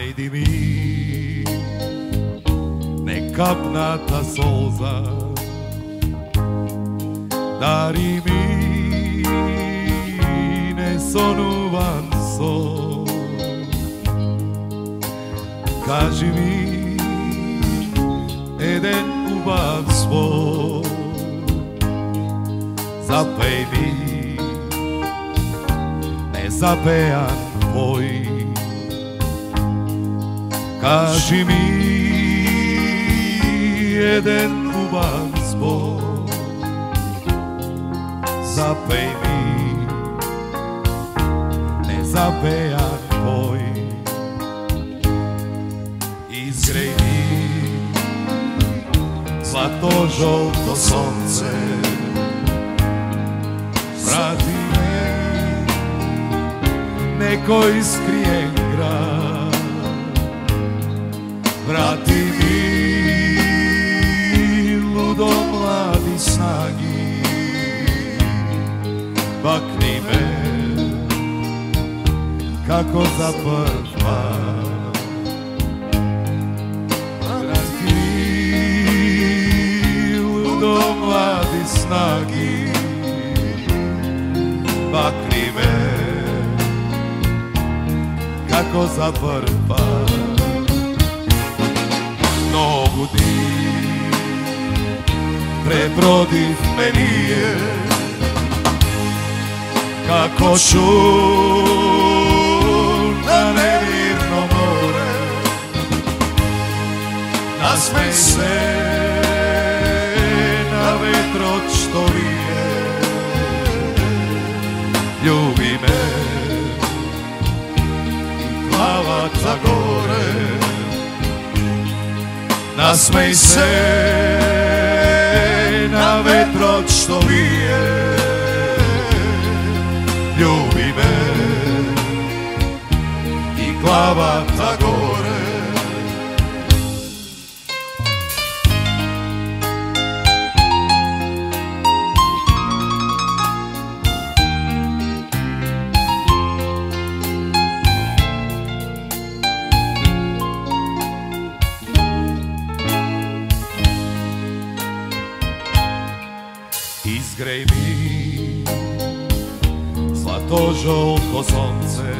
Najdi mi nekapnata solza, dari mi nesonuvan son. Kaži mi eden ubav svoj, zapej mi nezapejan tvoj. Kaži mi jeden ubav svoj, zapej mi nezapejan tvoj. Izgrej mi zlato žolto sonce, vrati me neko iskrijen grad. Vrati mi ludo mladi snagi, bakni me kako za prva. Vrati mi ludo mladi snagi, bakni me kako za prva. Mnogo dni prebrodiv menije, kako šum na nemirno more. Nasmej se na vetrot što vije, ljubi me i glava za gore. Nasmej se na vetrot što vije, ljubi me i glava ta gore. Izgrej mi zlato žolto sonce,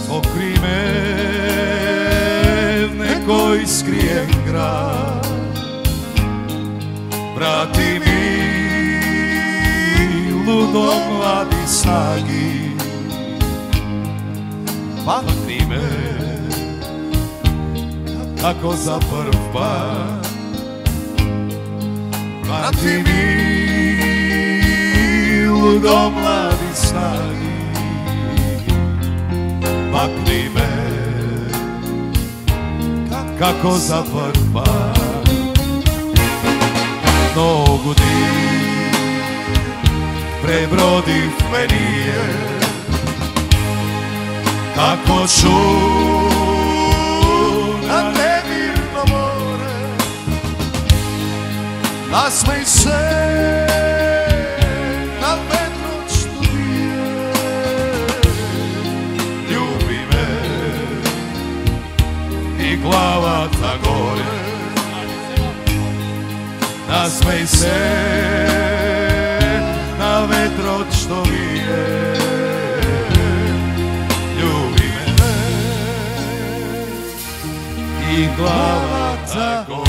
sokri me neko iskrijen grad. Vrati mi ludo mladi snagi, bakni me kako za prva. Vrati mi ludo mladi snagi, bakni me kako za prva. Mnogo dni prebrodiv menije, kako šum na nemirno more. Nasmej se na vetrot što vije, ljubi me i glava ta gore. Nasmej se na vetrot što vije, ljubi me i glava ta gore.